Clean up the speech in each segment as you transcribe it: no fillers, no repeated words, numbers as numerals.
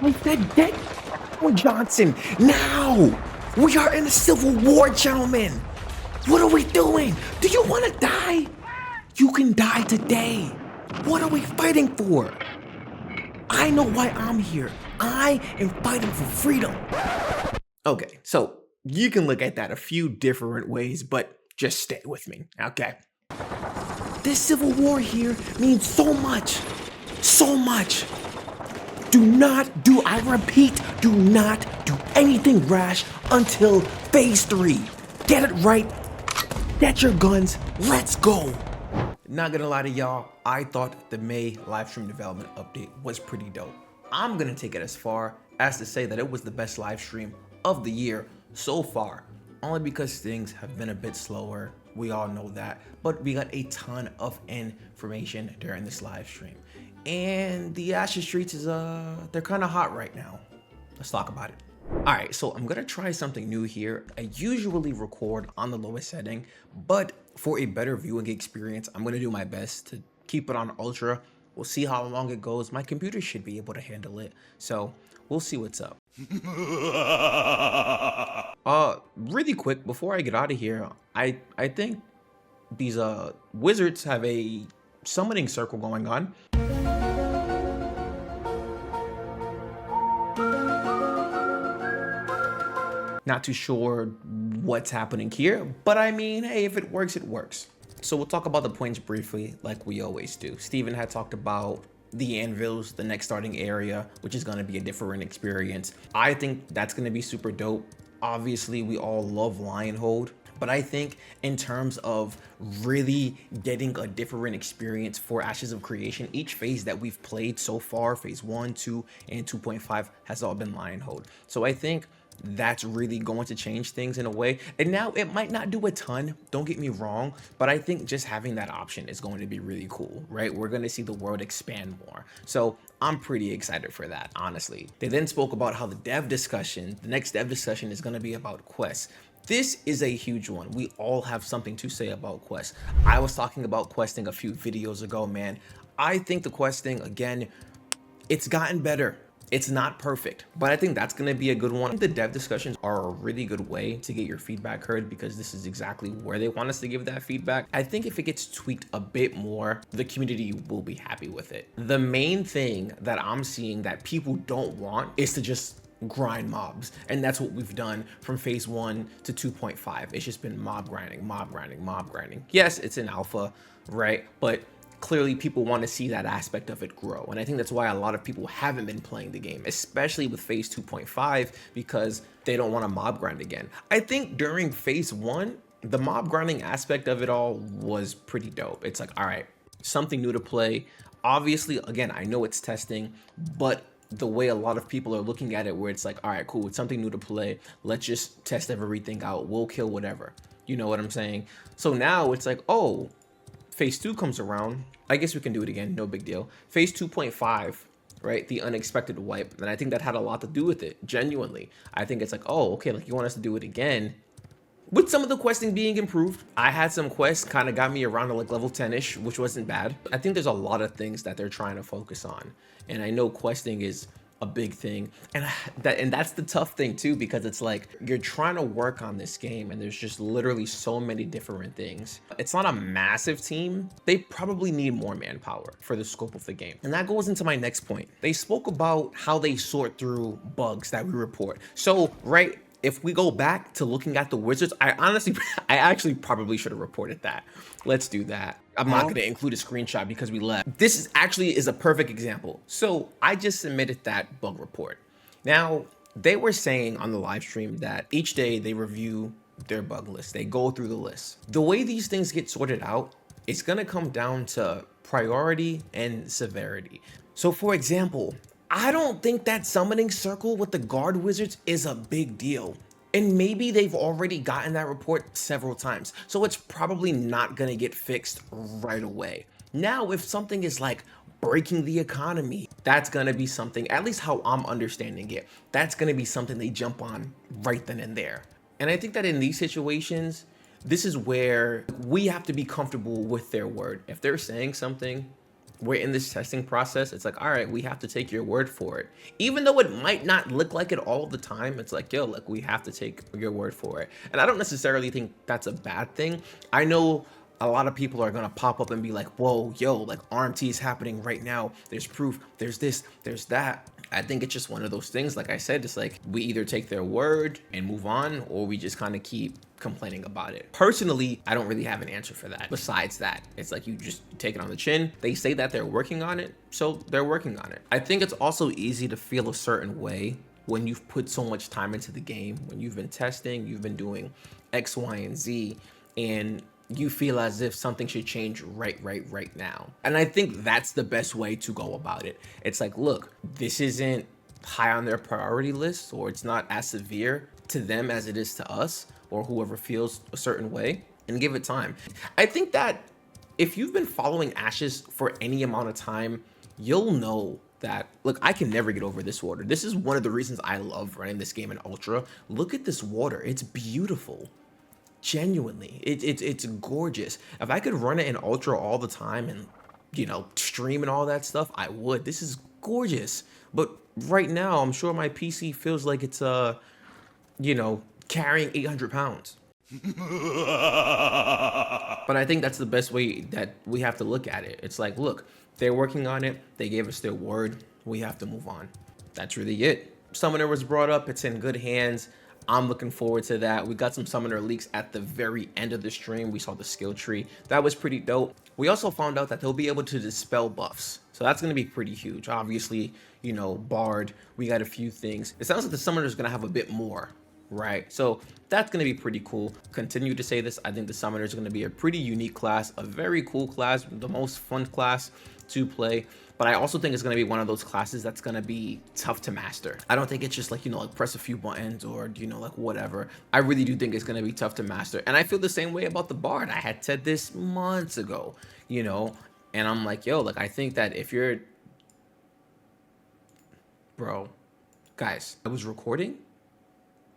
I said get Johnson now. We are in a civil war, gentlemen. What are we doing? Do you want to die? You can die today. What are we fighting for? I know why I'm here. I am fighting for freedom. Okay, so you can look at that a few different ways, but just stay with me, okay? This civil war here means so much. So much. I repeat, do not do anything rash until phase 3. Get it right. Get your guns. Let's go. Not gonna lie to y'all, I thought the May livestream development update was pretty dope. I'm gonna take it as far as to say that it was the best livestream of the year so far, only because things have been a bit slower. We all know that, but we got a ton of information during this live stream. And the Ashes Streets is, they're kind of hot right now. Let's talk about it. All right, so I'm gonna try something new here. I usually record on the lowest setting, but for a better viewing experience, I'm gonna do my best to keep it on ultra. We'll see how long it goes. My computer should be able to handle it, so we'll see what's up. Really quick, before I get out of here, I think these wizards have a summoning circle going on. Not too sure what's happening here, but I mean, hey, if it works, it works. So we'll talk about the points briefly, like we always do. Steven had talked about the Anvils, the next starting area, which is going to be a different experience. I think that's going to be super dope. Obviously, we all love Lionhold, but I think in terms of really getting a different experience for Ashes of Creation, each phase that we've played so far, phase 1, 2, and 2.5 has all been Lionhold. So I think that's really going to change things in a way. And now it might not do a ton, don't get me wrong, but I think just having that option is going to be really cool, right? We're going to see the world expand more. So I'm pretty excited for that, honestly. They then spoke about how the next dev discussion is going to be about quests. This is a huge one. We all have something to say about quests. I was talking about questing a few videos ago, man. I think the questing, again, it's gotten better. It's not perfect, but I think that's going to be a good one. I think the dev discussions are a really good way to get your feedback heard, because this is exactly where they want us to give that feedback. I think if it gets tweaked a bit more, the community will be happy with it. The main thing that I'm seeing that people don't want is to just grind mobs, and that's what we've done from phase 1 to 2.5. It's just been mob grinding, mob grinding, mob grinding. Yes, it's an alpha, right? But clearly people want to see that aspect of it grow, and I think that's why a lot of people haven't been playing the game, especially with phase 2.5, because they don't want to mob grind again. I think during phase 1, the mob grinding aspect of it all was pretty dope. It's like, all right, something new to play. Obviously, again, I know it's testing, but the way a lot of people are looking at it, where it's like, all right, cool, it's something new to play, let's just test everything out, we'll kill whatever, you know what I'm saying? So now it's like, oh, phase 2 comes around, I guess we can do it again, no big deal. Phase 2.5, right, the unexpected wipe, and I think that had a lot to do with it, genuinely. I think it's like, oh, okay, like you want us to do it again, with some of the questing being improved. I had some quests kind of got me around to like level 10-ish, which wasn't bad. I think there's a lot of things that they're trying to focus on, and I know questing is a big thing, and that's the tough thing too, because it's like you're trying to work on this game and there's just literally so many different things. It's not a massive team. They probably need more manpower for the scope of the game, and that goes into my next point. They spoke about how they sort through bugs that we report. So right, if we go back to looking at the wizards, I actually probably should have reported that. Let's do that. I'm not going to include a screenshot because we left. This is a perfect example. So I just submitted that bug report. Now, they were saying on the live stream that each day they review their bug list. They go through the list. The way these things get sorted out, it's going to come down to priority and severity. So for example, I don't think that summoning circle with the guard wizards is a big deal. And maybe they've already gotten that report several times, so it's probably not gonna get fixed right away. Now, if something is like breaking the economy, that's gonna be something, at least how I'm understanding it, that's gonna be something they jump on right then and there. And I think that in these situations, this is where we have to be comfortable with their word. If they're saying something, we're in this testing process. It's like, all right, we have to take your word for it. Even though it might not look like it all the time, it's like, yo, like, we have to take your word for it. And I don't necessarily think that's a bad thing. I know a lot of people are gonna pop up and be like, whoa, yo, like, RMT is happening right now. There's proof, there's this, there's that. I think it's just one of those things. Like I said, it's like we either take their word and move on, or we just kind of keep complaining about it. Personally, I don't really have an answer for that. Besides that, it's like you just take it on the chin. They say that they're working on it, so they're working on it. I think it's also easy to feel a certain way when you've put so much time into the game, when you've been testing, you've been doing X, Y, and Z, and you feel as if something should change right now. And I think that's the best way to go about it. It's like, look, this isn't high on their priority list, or it's not as severe to them as it is to us, or whoever feels a certain way, and give it time. I think that if you've been following Ashes for any amount of time, you'll know that, look, I can never get over this water. This is one of the reasons I love running this game in Ultra. Look at this water, it's beautiful. Genuinely, it's gorgeous. If I could run it in Ultra all the time and, you know, stream and all that stuff, I would. This is gorgeous. But right now, I'm sure my PC feels like it's, you know, carrying 800 pounds. But I think that's the best way that we have to look at it. It's like, look, they're working on it. They gave us their word. We have to move on. That's really it. Summoner was brought up. It's in good hands. I'm looking forward to that. We got some summoner leaks at the very end of the stream. We saw the skill tree. That was pretty dope. We also found out that they'll be able to dispel buffs. So that's going to be pretty huge. Obviously, you know, Bard, we got a few things. It sounds like the summoner is going to have a bit more, right? So that's going to be pretty cool. Continue to say this. I think the summoner is going to be a pretty unique class, a very cool class, the most fun class to play. But I also think it's going to be one of those classes that's going to be tough to master. I don't think it's just like, you know, like press a few buttons or, you know, like whatever. I really do think it's going to be tough to master. And I feel the same way about the Bard. I had said this months ago, you know, and I'm like, yo, like, I think that if you're, bro, guys, I was recording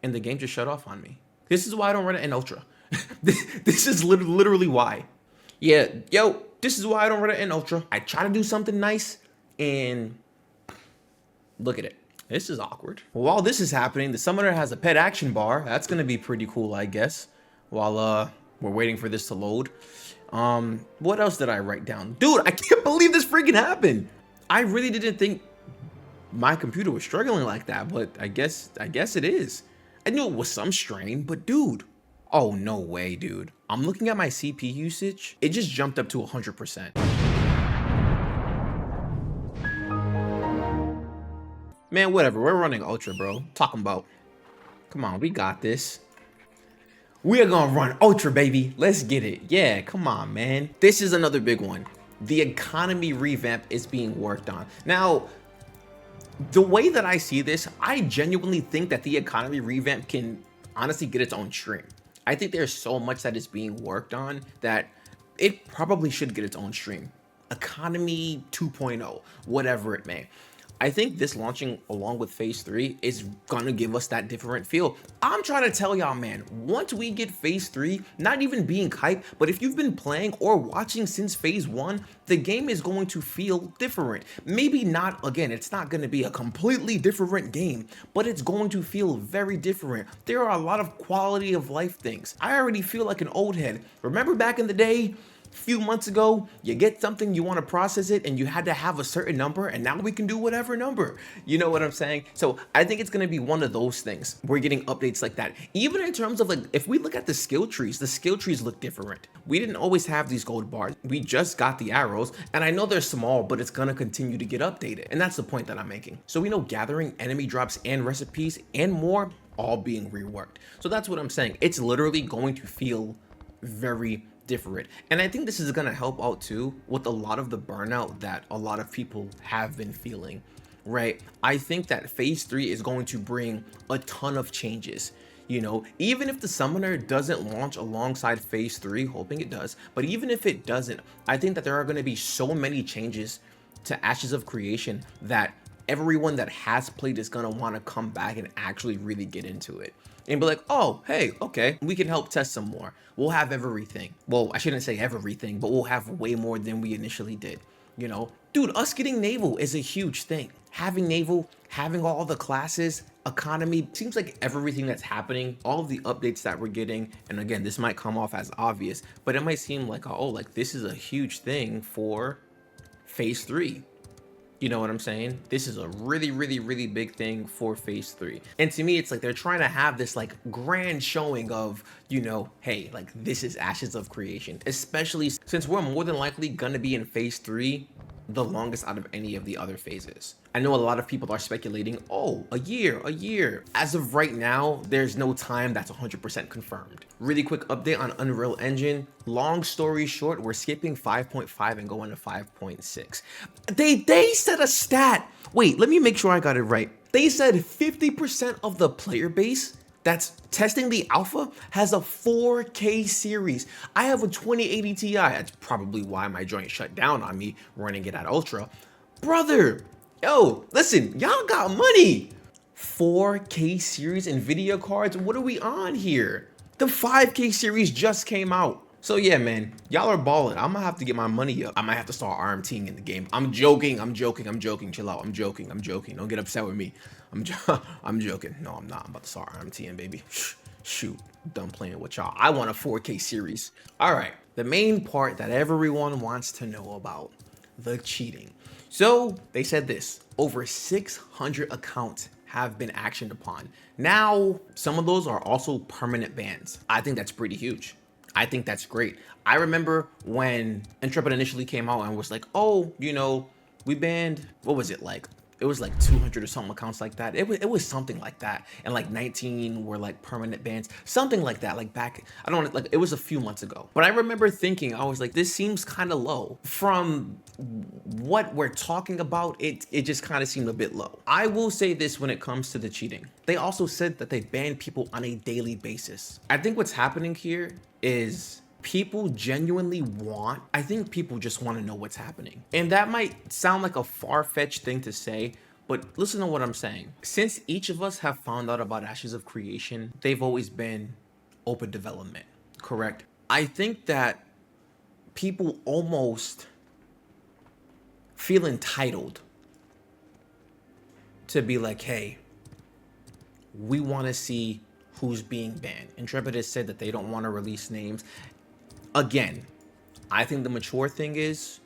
and the game just shut off on me. This is why I don't run it in Ultra. This is literally why. Yeah, yo, this is why I don't run it in Ultra. I try to do something nice and look at it. This is awkward. While this is happening, the summoner has a pet action bar. That's gonna be pretty cool, I guess, while we're waiting for this to load. What else did I write down? Dude, I can't believe this freaking happened. I really didn't think my computer was struggling like that, but I guess it is. I knew it was some strain, but dude, oh, no way, dude. I'm looking at my CPU usage. It just jumped up to 100%. Man, whatever. We're running Ultra, bro. Talking about. Come on, we got this. We are gonna run Ultra, baby. Let's get it. Yeah, come on, man. This is another big one. The economy revamp is being worked on. Now, the way that I see this, I genuinely think that the economy revamp can honestly get its own stream. I think there's so much that is being worked on that it probably should get its own stream. Economy 2.0, whatever it may. I think this launching along with phase 3 is gonna give us that different feel. I'm trying to tell y'all, man, once we get phase 3, not even being hyped, but if you've been playing or watching since phase 1, the game is going to feel different. Maybe not, again, it's not gonna be a completely different game, but it's going to feel very different. There are a lot of quality of life things. I already feel like an old head. Remember back in the day? Few months ago, you get something, you want to process it, and you had to have a certain number, and now we can do whatever number. You know what I'm saying? So I think it's going to be one of those things. We're getting updates like that. Even in terms of, like, if we look at the skill trees look different. We didn't always have these gold bars. We just got the arrows, and I know they're small, but it's going to continue to get updated. And that's the point that I'm making. So we know gathering, enemy drops, and recipes, and more, all being reworked. So that's what I'm saying. It's literally going to feel very different. And I think this is going to help out too with a lot of the burnout that a lot of people have been feeling, right? I think that phase 3 is going to bring a ton of changes. You know, even if the summoner doesn't launch alongside phase 3, hoping it does, but even if it doesn't, I think that there are going to be so many changes to Ashes of Creation that everyone that has played is going to want to come back and actually really get into it. And be like, oh, hey, okay, we can help test some more. We'll have everything. Well, I shouldn't say everything, but we'll have way more than we initially did. you know? Dude, us getting naval is a huge thing. Having naval, having all the classes, economy, seems like everything that's happening, all of the updates that we're getting, and again, this might come off as obvious, but it might seem like, oh, like this is a huge thing for phase 3. You know what I'm saying? This is a really, really, really big thing for phase 3. And to me, it's like they're trying to have this like grand showing of, you know, hey, like this is Ashes of Creation, especially since we're more than likely gonna be in phase 3 the longest out of any of the other phases. I know a lot of people are speculating, oh, a year. As of right now, there's no time that's 100% confirmed. Really quick update on Unreal Engine. Long story short, we're skipping 5.5 and going to 5.6. They said a stat. Wait, let me make sure I got it right. They said 50% of the player base that's testing the alpha has a 4K series. I have a 2080 Ti. That's probably why my joint shut down on me running it at ultra. Brother, yo, listen, y'all got money. 4K series NVIDIA cards, what are we on here? The 5K series just came out. So yeah, man, y'all are balling. I'm gonna have to get my money up. I might have to start RMTing in the game. I'm joking. Chill out. I'm joking. Don't get upset with me. I'm joking. No, I'm not. I'm about to start RMTing, baby. Shoot, done playing with y'all. I want a 4K series. All right, the main part that everyone wants to know about, the cheating. So they said this, over 600 accounts have been actioned upon. Now, some of those are also permanent bans. I think that's pretty huge. I think that's great. I remember when Intrepid initially came out and was like, oh, you know, we banned, what was it like? It was like 200 or something accounts like that. It was something like that. And like 19 were like permanent bans, something like that. Like back, I don't know, like it was a few months ago. But I remember thinking, I was like, this seems kind of low. From what we're talking about, it just kind of seemed a bit low. I will say this when it comes to the cheating. They also said that they ban people on a daily basis. I think what's happening here is people genuinely want, I think people just want to know what's happening. And that might sound like a far-fetched thing to say, but listen to what I'm saying. Since each of us have found out about Ashes of Creation, they've always been open development, correct? I think that people almost feel entitled to be like, hey, we want to see who's being banned. Intrepid has said that they don't want to release names. Again, I think the mature thing is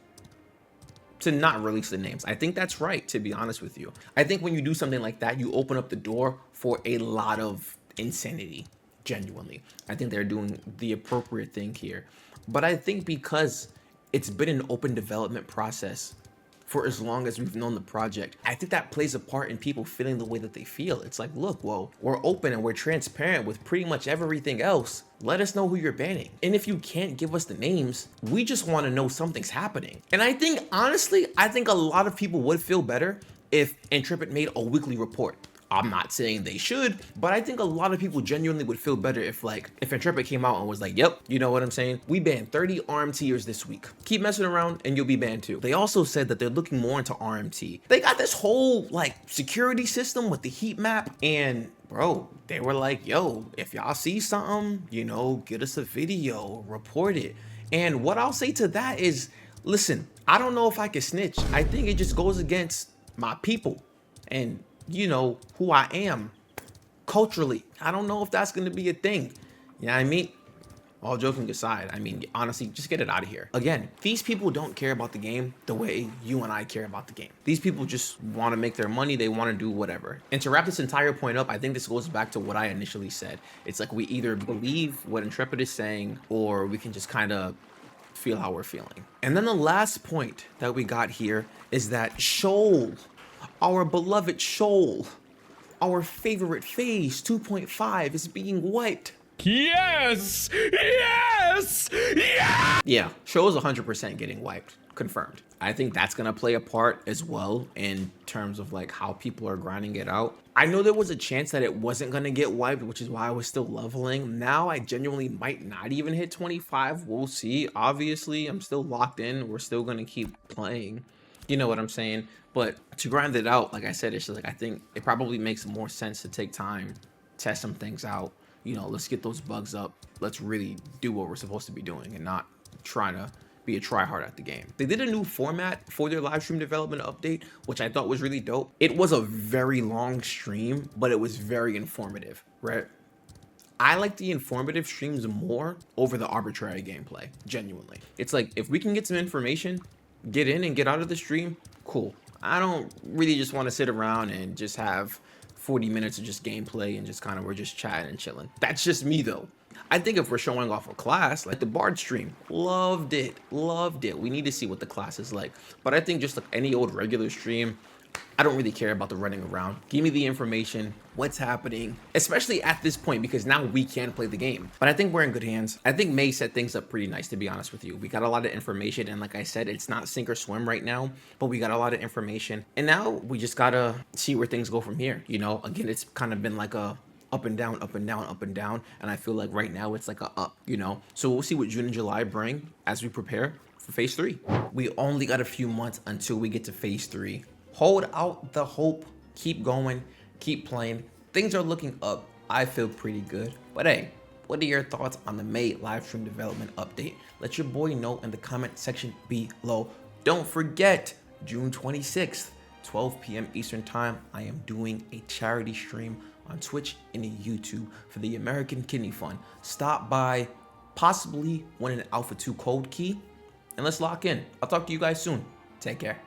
to not release the names. I think that's right, to be honest with you. I think when you do something like that, you open up the door for a lot of insanity, genuinely. I think they're doing the appropriate thing here. But I think because it's been an open development process for as long as we've known the project, I think that plays a part in people feeling the way that they feel. It's like, look, well, we're open and we're transparent with pretty much everything else. Let us know who you're banning. And if you can't give us the names, we just want to know something's happening. And I think, honestly, I think a lot of people would feel better if Intrepid made a weekly report. I'm not saying they should, but I think a lot of people genuinely would feel better if Intrepid came out and was like, yep, you know what I'm saying? We banned 30 RMTers this week. Keep messing around and you'll be banned too. They also said that they're looking more into RMT. They got this whole like security system with the heat map, and bro, they were like, yo, if y'all see something, you know, get us a video, report it. And what I'll say to that is, listen, I don't know if I can snitch. I think it just goes against my people and, you know, who I am culturally. I don't know if that's going to be a thing. You know what I mean? All joking aside, I mean, honestly, just get it out of here. Again, these people don't care about the game the way you and I care about the game. These people just want to make their money. They want to do whatever. And to wrap this entire point up, I think this goes back to what I initially said. It's like we either believe what Intrepid is saying, or we can just kind of feel how we're feeling. And then the last point that we got here is that Shol, our beloved Shol, our favorite phase 2.5 is being wiped. Yes! Yes! Yeah! Yeah, Shol is 100% getting wiped. Confirmed. I think that's going to play a part as well in terms of like how people are grinding it out. I know there was a chance that it wasn't going to get wiped, which is why I was still leveling. Now I genuinely might not even hit 25. We'll see. Obviously, I'm still locked in. We're still going to keep playing. You know what I'm saying? But to grind it out, like I said, it's just like I think it probably makes more sense to take time, test some things out. You know, let's get those bugs up. Let's really do what we're supposed to be doing and not try to be a tryhard at the game. They did a new format for their live stream development update, which I thought was really dope. It was a very long stream, but it was very informative, right? I like the informative streams more over the arbitrary gameplay, genuinely. It's like, if we can get some information, get in and get out of the stream, cool. I don't really just want to sit around and just have 40 minutes of just gameplay and just kind of, we're just chatting and chilling. That's just me though. I think if we're showing off a class, like the Bard stream, loved it. We need to see what the class is like. But I think just like any old regular stream, I don't really care about the running around. Give me the information, what's happening, especially at this point, because now we can play the game. But I think we're in good hands. I think May set things up pretty nice, to be honest with you. We got a lot of information, and like I said, it's not sink or swim right now, but we got a lot of information. And now we just gotta see where things go from here. You know, again, it's kind of been like a up and down, up and down, up and down. And I feel like right now it's like a up, you know? So we'll see what June and July bring as we prepare for phase 3. We only got a few months until we get to phase 3. Hold out the hope, keep going, keep playing. Things are looking up. I feel pretty good. But hey, what are your thoughts on the May live stream development update? Let your boy know in the comment section below. Don't forget, June 26th, 12 p.m. Eastern time, I am doing a charity stream on Twitch and YouTube for the American Kidney Fund. Stop by, possibly win an Alpha 2 code key, and let's lock in. I'll talk to you guys soon. Take care.